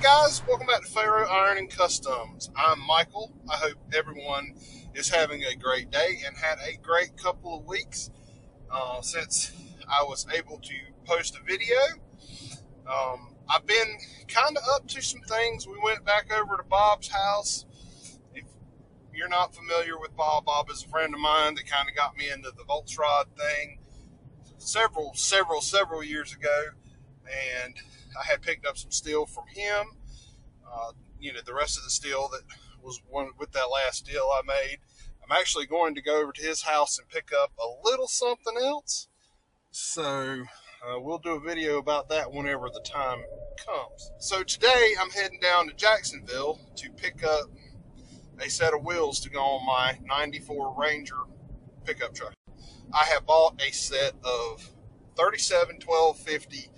guys, welcome back to Faro Iron and Customs. I'm Michael. I hope everyone is having a great day and had a great couple of weeks since I was able to post a video. I've been kind of up to some things. We went back over to Bob's house. If you're not familiar with Bob, Bob is a friend of mine that kind of got me into the Volksrad thing several years ago, and I had picked up some steel from him. The rest of the steel that was one with that last deal I made. I'm actually going to go over to his house and pick up a little something else. So we'll do a video about that whenever the time comes. So today I'm heading down to Jacksonville to pick up a set of wheels to go on my 94 Ranger pickup truck. I have bought a set of 37 1250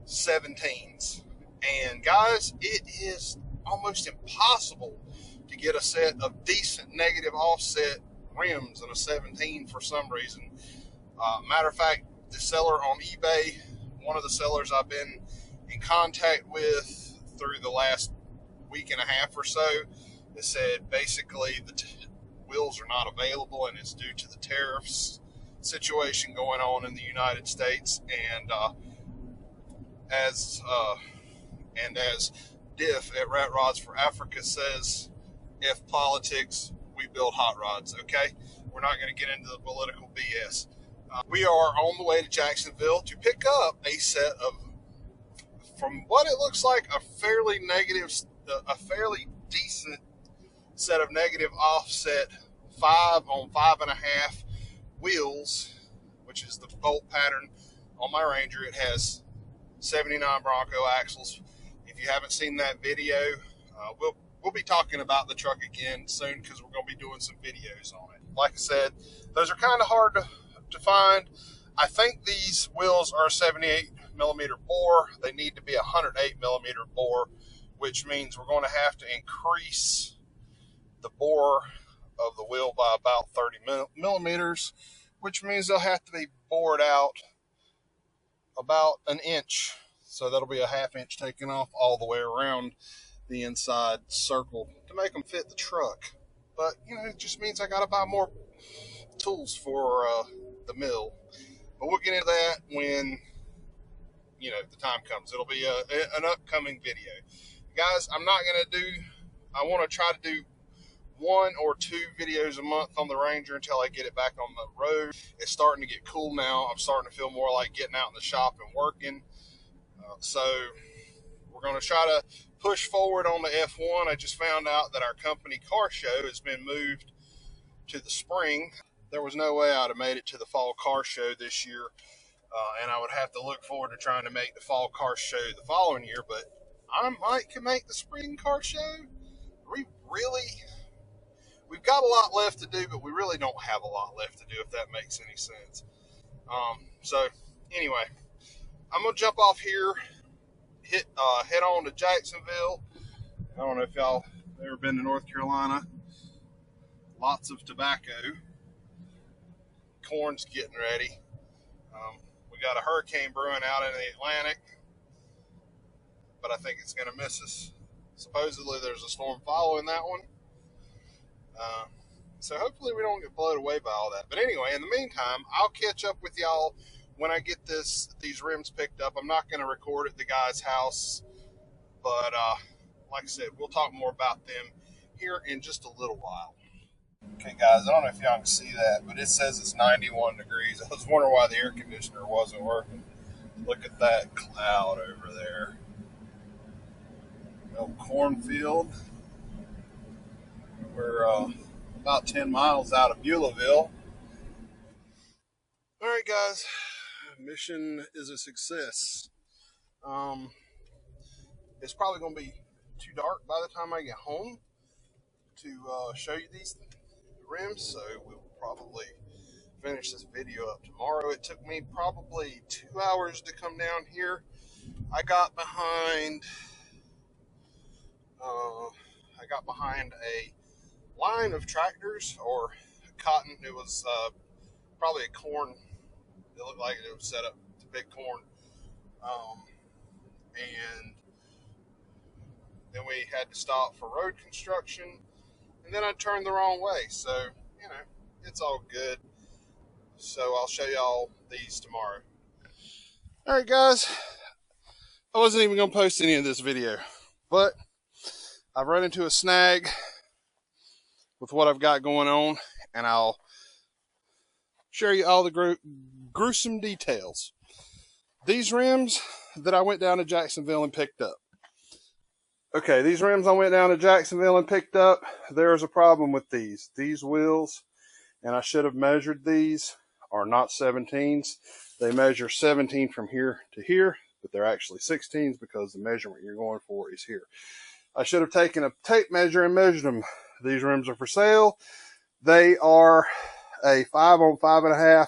17s. And guys, it is almost impossible to get a set of decent negative offset rims in a 17 for some reason. Matter of fact, the seller on eBay, one of the sellers I've been in contact with through the last week and a half or so, has said basically the wheels are not available and it's due to the tariffs situation going on in the United States. And as Diff at Rat Rods for Africa says, F politics, we build hot rods, okay? We're not going to get into the political BS. We are on the way to Jacksonville to pick up a set of, from what it looks like, a fairly decent set of negative offset 5 on 5.5 wheels, which is the bolt pattern on my Ranger. It has 79 Bronco axles. If you haven't seen that video, we'll be talking about the truck again soon because we're going to be doing some videos on it. Like I said, those are kind of hard to find. I think these wheels are 78 millimeter bore. They need to be 108 millimeter bore, which means we're going to have to increase the bore of the wheel by about 30 millimeters, which means they'll have to be bored out about an inch. So that'll be a ½ inch taken off all the way around the inside circle to make them fit the truck. But, it just means I got to buy more tools for the mill. But we'll get into that when, the time comes. It'll be an upcoming video. Guys, I want to try to do 1 or 2 videos a month on the Ranger until I get it back on the road. It's starting to get cool now. I'm starting to feel more like getting out in the shop and working. So we're going to try to push forward on the F1. I just found out that our company car show has been moved to the spring. There was no way I'd have made it to the fall car show this year, and I would have to look forward to trying to make the fall car show the following year, but I might can make the spring car show. We've got a lot left to do, but we really don't have a lot left to do, if that makes any sense. So anyway, I'm going to jump off here, head on to Jacksonville. I don't know if y'all have ever been to North Carolina. Lots of tobacco. Corn's getting ready. We got a hurricane brewing out in the Atlantic, but I think it's going to miss us. Supposedly there's a storm following that one. So hopefully we don't get blown away by all that. But anyway, in the meantime, I'll catch up with y'all when I get these rims picked up. I'm not going to record at the guy's house, but like I said, we'll talk more about them here in just a little while. Okay, guys, I don't know if y'all can see that, but it says it's 91 degrees. I was wondering why the air conditioner wasn't working. Look at that cloud over there. Little cornfield. We're about 10 miles out of Beulahville. All right, guys, mission is a success. It's probably going to be too dark by the time I get home to show you these rims, so we'll probably finish this video up tomorrow. It took me probably 2 hours to come down here. I got behind a line of tractors or cotton. It was probably a corn. It looked like it was set up to big corn. And stop for road construction, and then I'd turn the wrong way. So, you know, it's all good. So I'll show y'all these tomorrow. All right, guys. I wasn't even going to post any of this video, but I've run into a snag with what I've got going on, and I'll share you all the gruesome details. These rims that I went down to Jacksonville and picked up. Okay, these rims I went down to Jacksonville and picked up, there's a problem with these. These wheels, and I should have measured these, are not 17s. They measure 17 from here to here, but they're actually 16s because the measurement you're going for is here. I should have taken a tape measure and measured them. These rims are for sale. They are a 5 on 5.5,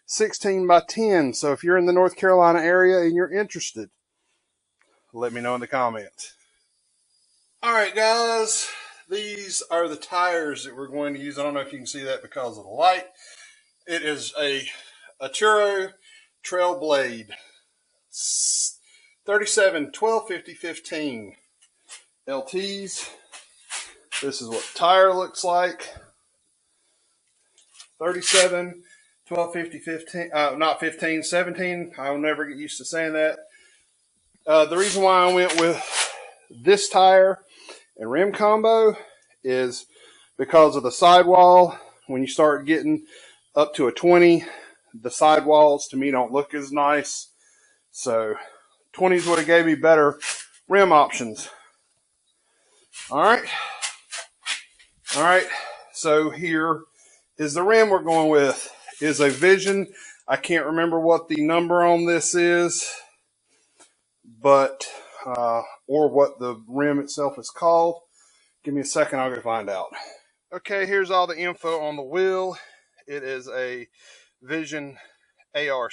16 by 10. So if you're in the North Carolina area and you're interested, let me know in the comments. All right, guys, these are the tires that we're going to use. I don't know if you can see that because of the light. It is a Turo Trailblade 37 12 50 15 LTs. This is what the tire looks like. 37 12 50 15, not 15, 17. I'll never get used to saying that. The reason why I went with this tire and rim combo is because of the sidewall. When you start getting up to a 20, the sidewalls to me don't look as nice. So 20s would have gave me better rim options. All right. So here is the rim we're going with. Is a Vision. I can't remember what the number on this is, but or what the rim itself is called. Give me a second, I'll go find out. Okay, here's all the info on the wheel. It is a Vision ARC.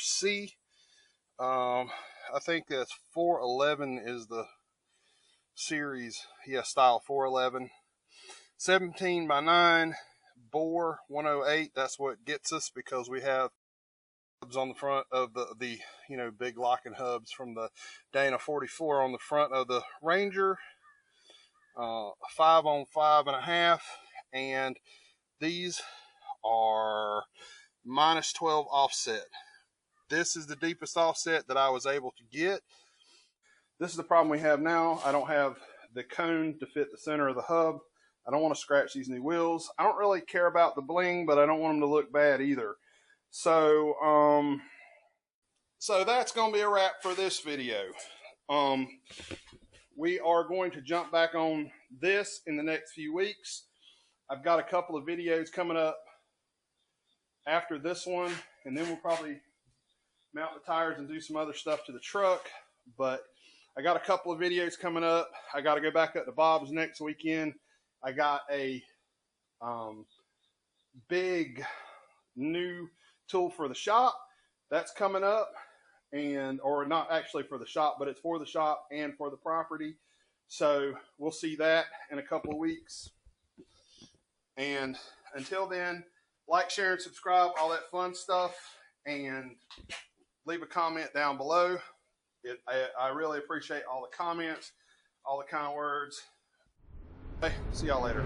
I think that's 411 is the series. Yeah, style 411. 17 by 9, bore 108. That's what gets us because we have hubs on the front of the big locking hubs from the Dana 44 on the front of the Ranger. 5 on 5.5, and these are -12 offset. This is the deepest offset that I was able to get. This is the problem we have now. I don't have the cone to fit the center of the hub. I don't want to scratch these new wheels. I don't really care about the bling, but I don't want them to look bad either. So that's going to be a wrap for this video. We are going to jump back on this in the next few weeks. I've got a couple of videos coming up after this one, and then we'll probably mount the tires and do some other stuff to the truck. But I got a couple of videos coming up. I got to go back up to Bob's next weekend. I got a big new tool for the shop that's coming up, or not actually for the shop, but it's for the shop and for the property. So we'll see that in a couple of weeks. And until then, like, share, and subscribe, all that fun stuff, and leave a comment down below. I really appreciate all the comments, all the kind words. Hey, see y'all later.